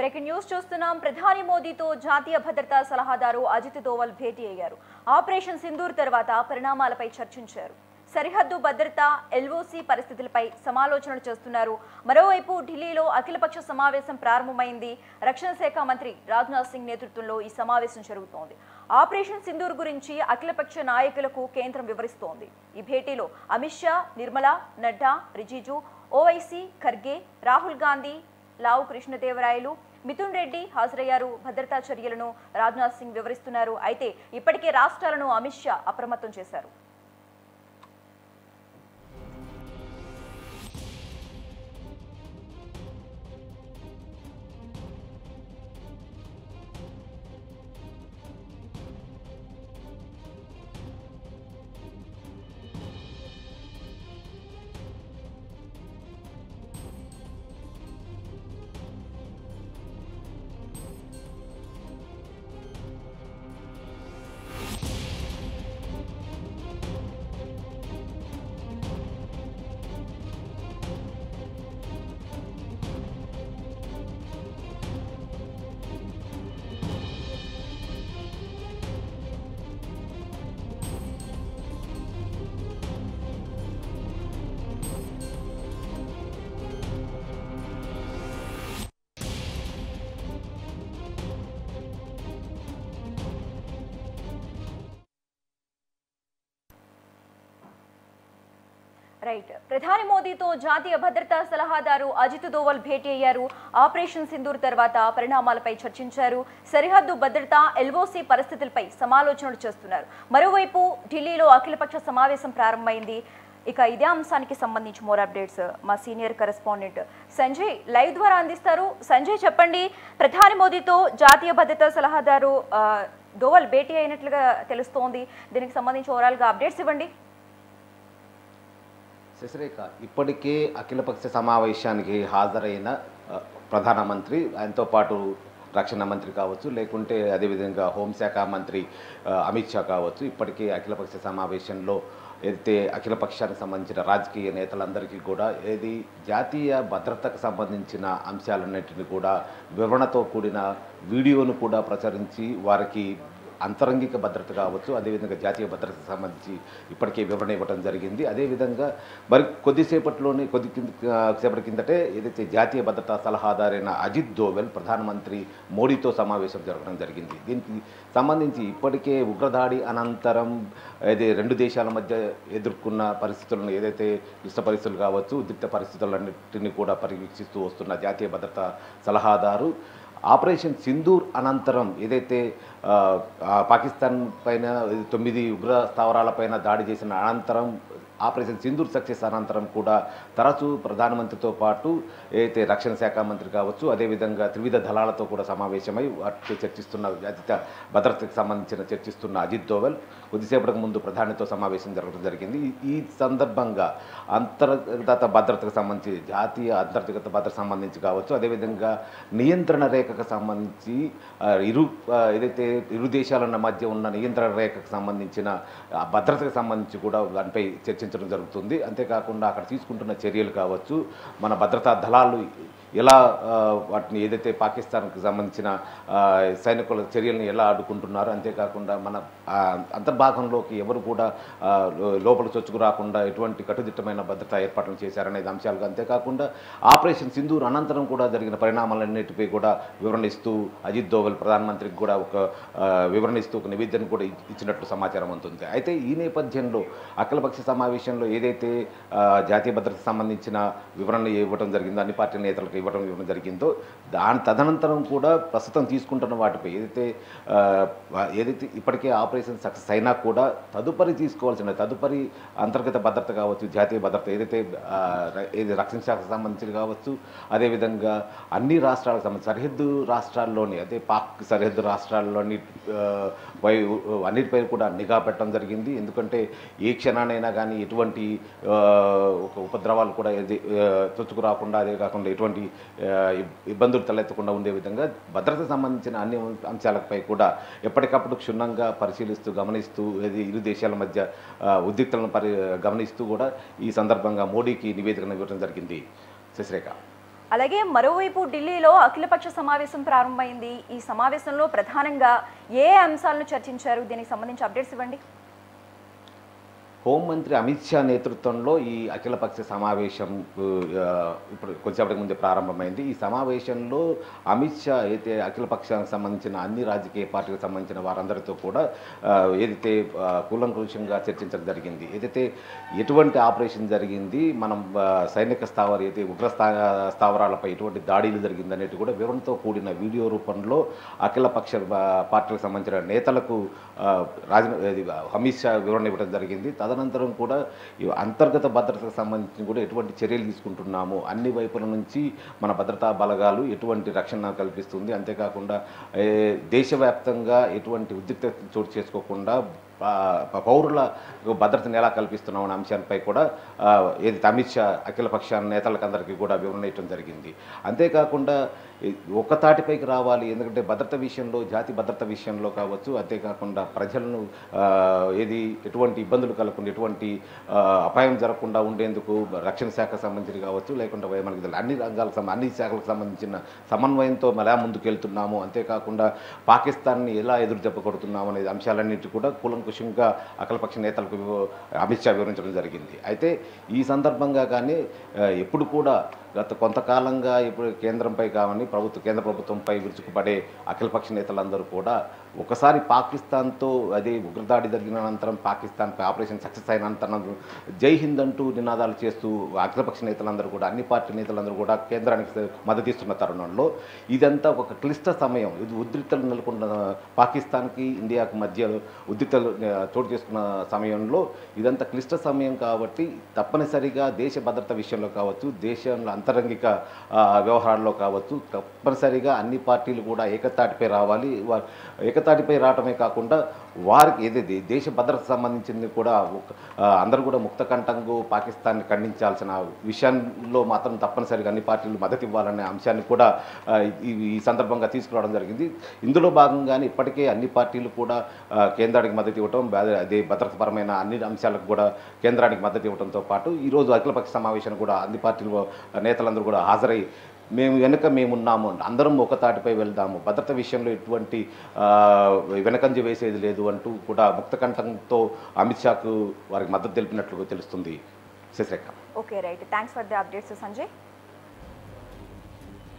Breaking news చూస్తున్నాం. ప్రధాని మోదీతో జాతీయ భద్రతా సలహాదారు అజిత్ దోవల్ భేటీ అయ్యారు. ఆపరేషన్ సింధూర్ తర్వాత పరిణామాలపై చర్చించారు. సరిహద్దు భద్రత, ఎల్ఓసి పరిస్థితులపై సమాలోచనలు చేస్తున్నారు. మరోవైపు ఢిల్లీలో అఖిలపక్ష సమావేశం ప్రారంభమైంది. రక్షణ శాఖ మంత్రి రాజ్నాథ్ సింగ్ నేతృత్వంలో ఈ సమావేశం జరుగుతోంది. ఆపరేషన్ సింధూర్ గురించి అఖిలపక్ష నాయకులకు కేంద్రం వివరిస్తోంది. ఈ భేటీలో అమిత్ షా, నిర్మలా, నడ్డా, రిజిజు, ఓవైసీ, ఖర్గే, రాహుల్ గాంధీ, లావు కృష్ణదేవరాయలు, మిథున్ రెడ్డి హాజరయ్యారు. భద్రతా చర్యలను రాజ్నాథ్ సింగ్ వివరిస్తున్నారు. అయితే ఇప్పటికే రాష్ట్రాలను అమిత్ షా అప్రమత్తం చేశారు. రైట్. ప్రధాని మోదీతో జాతీయ భద్రతా సలహాదారు అజిత్ దోవల్ భేటీ అయ్యారు. ఆపరేషన్ సింధూర్ తర్వాత పరిణామాలపై చర్చించారు. సరిహద్దు భద్రత, ఎల్ఓసి పరిస్థితులపై సమాలోచనలు చేస్తున్నారు. మరోవైపు ఢిల్లీలో అఖిలపక్ష సమావేశం ప్రారంభమైంది. ఇక ఇదే అంశానికి సంబంధించి మోర్ అప్డేట్స్ మా సీనియర్ కరెస్పాండెంట్ సంజయ్ లైవ్ ద్వారా అందిస్తారు. సంజయ్, చెప్పండి, ప్రధాని మోదీతో జాతీయ భద్రతా సలహాదారు దోవల్ భేటీ అయినట్లుగా తెలుస్తోంది. దీనికి సంబంధించి ఓవరాల్గా అప్డేట్స్ ఇవ్వండి. శశిరేఖ, ఇప్పటికే అఖిలపక్ష సమావేశానికి హాజరైన ప్రధానమంత్రి, ఆయనతో పాటు రక్షణ మంత్రి కావచ్చు, లేకుంటే అదేవిధంగా హోంశాఖ మంత్రి అమిత్ షా కావచ్చు, ఇప్పటికే అఖిలపక్ష సమావేశంలో ఏదైతే అఖిలపక్షానికి సంబంధించిన రాజకీయ నేతలందరికీ కూడా ఏది జాతీయ భద్రతకు సంబంధించిన అంశాలన్నింటినీ కూడా వివరణతో కూడిన వీడియోను కూడా ప్రచురించి వారికి అంతరంగిక భద్రత కావచ్చు, అదేవిధంగా జాతీయ భద్రతకు సంబంధించి ఇప్పటికే వివరణ ఇవ్వడం జరిగింది. అదేవిధంగా మరి కొద్దిసేపటి కిందటే ఏదైతే జాతీయ భద్రతా సలహాదారైన అజిత్ దోవల్ ప్రధానమంత్రి మోడీతో సమావేశం జరగడం జరిగింది. దీనికి సంబంధించి ఇప్పటికే ఉగ్రదాడి అనంతరం ఏది రెండు దేశాల మధ్య ఎదుర్కొన్న పరిస్థితులను, ఏదైతే క్లిష్ట పరిస్థితులు కావచ్చు, ఉద్రిక్త పరిస్థితులన్నింటినీ కూడా పర్యవేక్షిస్తూ వస్తున్న జాతీయ భద్రతా సలహాదారు ఆపరేషన్ సింధూర్ అనంతరం ఏదైతే పాకిస్తాన్ పైన 9 ఉగ్ర స్థావరాలపైన దాడి చేసిన అనంతరం ఆపరేషన్ సింధూర్ సక్సెస్ అనంతరం కూడా తరచూ ప్రధానమంత్రితో పాటు ఏదైతే రక్షణ శాఖ మంత్రి కావచ్చు, అదేవిధంగా త్రివిధ దళాలతో కూడా సమావేశమై వాటిపై చర్చిస్తున్న జాతీయ భద్రతకు సంబంధించిన చర్చిస్తున్న అజిత్ దోవల్ కొద్దిసేపటికి ముందు ప్రధానితో సమావేశం జరగడం జరిగింది. ఈ సందర్భంగా అంతర్గత భద్రతకు సంబంధించి, జాతీయ అంతర్గత భద్రతకు సంబంధించి కావచ్చు, అదేవిధంగా నియంత్రణ రేఖకు సంబంధించి ఏదైతే ఇరు దేశాల మధ్య ఉన్న నియంత్రణ రేఖకు సంబంధించిన భద్రతకు సంబంధించి కూడా దానిపై చర్చించడం జరుగుతుంది. అంతేకాకుండా అక్కడ తీసుకుంటున్న చర్యలు కావచ్చు, మన భద్రతా దళాలు ఎలా వాటిని ఏదైతే పాకిస్తాన్కి సంబంధించిన సైనికుల చర్యలను ఎలా అడ్డుకుంటున్నారు, అంతేకాకుండా మన అంతర్భాగంలోకి ఎవరు కూడా లోపల చొచ్చుకు రాకుండా ఎటువంటి కట్టుదిట్టమైన భద్రతా ఏర్పాట్లు చేశారనేది అంశాలుగా, అంతేకాకుండా ఆపరేషన్ సింధూర్ అనంతరం కూడా జరిగిన పరిణామాలన్నిటిపై కూడా వివరణ ఇస్తూ అజిత్ దోవల్ ప్రధానమంత్రికి కూడా ఒక వివరణ ఇస్తూ ఒక నివేదన కూడా ఇచ్చినట్లు సమాచారం అందుతుంది. అయితే ఈ నేపథ్యంలో అఖిలపక్ష సమావేశంలో ఏదైతే జాతీయ భద్రతకు సంబంధించిన వివరణ ఇవ్వడం జరిగిందో, అన్ని పార్టీ నేతలకు ఇవ్వడం జరిగిందో, దాని తదనంతరం కూడా ప్రస్తుతం తీసుకుంటున్న వాటిపై ఏదైతే ఇప్పటికే ఆపరేషన్ సక్సెస్ అయినా కూడా తదుపరి తదుపరి అంతర్గత భద్రత కావచ్చు, జాతీయ భద్రత ఏదైతే రక్షణ శాఖకు సంబంధించి కావచ్చు, అదేవిధంగా అన్ని రాష్ట్రాలకు సంబంధించి సరిహద్దు రాష్ట్రాల్లోని, అదే పాక్ సరిహద్దు రాష్ట్రాల్లోని అన్నిటిపై కూడా నిఘా పెట్టడం జరిగింది. ఎందుకంటే ఏ క్షణానైనా కానీ ఎటువంటి ఒక ఉపద్రవాలు కూడా చొచ్చుకు రాకుండా, అదే కాకుండా ఎటువంటి ఇబ్బందులు తలెత్తకుండా ఉండే విధంగా భద్రతకు సంబంధించిన అన్ని అంశాలపై కూడా ఎప్పటికప్పుడు క్షుణ్ణంగా పరిశీలిస్తూ గమనిస్తూ ఇరు దేశాల మధ్య ఉద్రిక్తలను గమనిస్తూ కూడా ఈ సందర్భంగా మోడీకి నివేదికను ఇవ్వడం జరిగింది. శశిరేఖ. అలాగే మరోవైపు ఢిల్లీలో అఖిలపక్ష సమావేశం ప్రారంభమైంది. ఈ సమావేశంలో ప్రధానంగా ఏ అంశాలను చర్చించారు? దీనికి సంబంధించి అప్డేట్స్ ఇవ్వండి. హోంమంత్రి అమిత్ షా నేతృత్వంలో ఈ అఖిలపక్ష సమావేశం ఇప్పుడు కొంచెంసేపటి ముందే ప్రారంభమైంది. ఈ సమావేశంలో అమిత్ షా అయితే అఖిలపక్షానికి సంబంధించిన అన్ని రాజకీయ పార్టీలకు సంబంధించిన వారందరితో కూడా ఏదైతే కూలంకషంగా చర్చించడం జరిగింది. ఏదైతే ఎటువంటి ఆపరేషన్ జరిగింది, మనం సైనిక స్థావరాలు అయితే ఉగ్ర స్థావరాలపై ఎటువంటి దాడులు జరిగింది అనేది కూడా వివరణతో కూడిన వీడియో రూపంలో అఖిలపక్ష పార్టీలకు సంబంధించిన నేతలకు అమిత్ షా వివరణ ఇవ్వడం జరిగింది. తదనంతరం కూడా అంతర్గత భద్రతకు సంబంధించి కూడా ఎటువంటి చర్యలు తీసుకుంటున్నాము, అన్ని వైపుల నుంచి మన భద్రతా బలగాలు ఎటువంటి రక్షణ కల్పిస్తుంది, అంతేకాకుండా దేశవ్యాప్తంగా ఎటువంటి ఉద్రిక్తత చోటు చేసుకోకుండా పౌరుల భద్రతను ఎలా కల్పిస్తున్నాం అనే అంశాలపై కూడా ఏదైతే అమిత్ షా అఖిలపక్ష నేతలకందరికీ కూడా వివరణ ఇవ్వడం జరిగింది. అంతేకాకుండా ఒక తాటిపైకి రావాలి, ఎందుకంటే భద్రత విషయంలో, జాతి భద్రత విషయంలో కావచ్చు, అంతేకాకుండా ప్రజలను ఎటువంటి ఇబ్బందులు కలగకుండా, ఎటువంటి అపాయం జరగకుండా ఉండేందుకు రక్షణ శాఖకు సంబంధించి కావచ్చు, లేకుండా మనకి అన్ని రంగాలకు అన్ని శాఖలకు సంబంధించిన సమన్వయంతో ఎలా ముందుకెళ్తున్నాము, అంతేకాకుండా పాకిస్తాన్ని ఎలా ఎదురు దెబ్బ కొడుతున్నాము అనే అంశాలన్నింటి కూడా కూలంకుషంగా అఖిలపక్ష నేతలకు అమిత్ షా వివరించడం జరిగింది. అయితే ఈ సందర్భంగా కానీ ఎప్పుడు కూడా గత కొంతకాలంగా ఇప్పుడు కేంద్రంపై కావని కేంద్ర ప్రభుత్వంపై విరుచుకుపడే అఖిలపక్ష నేతలందరూ కూడా ఒకసారి పాకిస్తాన్తో అదే ఉగ్రదాడి జరిగిన అనంతరం, పాకిస్తాన్పై ఆపరేషన్ సక్సెస్ అయిన అనంతరం జై హింద్ అంటూ నినాదాలు చేస్తూ అఖిలపక్ష నేతలందరూ కూడా, అన్ని పార్టీ నేతలందరూ కూడా కేంద్రానికి మద్దతిస్తున్న తరుణంలో ఇదంతా ఒక క్లిష్ట సమయం. ఇది ఉద్రిక్తలు నెలకొన్న పాకిస్తాన్కి ఇండియాకు మధ్య ఉద్రిక్తలు చోటు చేసుకున్న సమయంలో ఇదంతా క్లిష్ట సమయం కాబట్టి తప్పనిసరిగా దేశ భద్రత విషయంలో కావచ్చు, దేశంలో అంతరంగిక వ్యవహారాల్లో కావచ్చు, తప్పనిసరిగా అన్ని పార్టీలు కూడా ఏకతాటిపై రావాలి. ఏకతాటిపై రావటమే కాకుండా వారికి ఏదైతే దేశ భద్రతకు సంబంధించింది కూడా అందరూ కూడా ముక్తకంఠంగా పాకిస్తాన్ని ఖండించాల్సిన విషయంలో మాత్రం తప్పనిసరిగా అన్ని పార్టీలు మద్దతు ఇవ్వాలనే అంశాన్ని కూడా ఈ సందర్భంగా తీసుకురావడం జరిగింది. ఇందులో భాగంగానే ఇప్పటికే అన్ని పార్టీలు కూడా కేంద్రానికి మద్దతు ఇవ్వటం, అదే భద్రతాపరమైన అన్ని అంశాలకు కూడా కేంద్రానికి మద్దతు ఇవ్వడంతో పాటు ఈరోజు అఖిలపక్ష సమావేశం కూడా అన్ని పార్టీలు నేతలందరూ కూడా హాజరై మేమున్నాము, అందరం ఒక తాటిపై వెళ్దాము, భద్రత విషయంలో ఎటువంటి వెనకంజ వేసేది లేదు అంటూ కూడా ముక్తకంఠంతో అమిత్ షాకు వారికి మద్దతు తెలిపినట్లు తెలుస్తుంది. Shashirekha. Okay, right. Thanks for the updates Sanjay.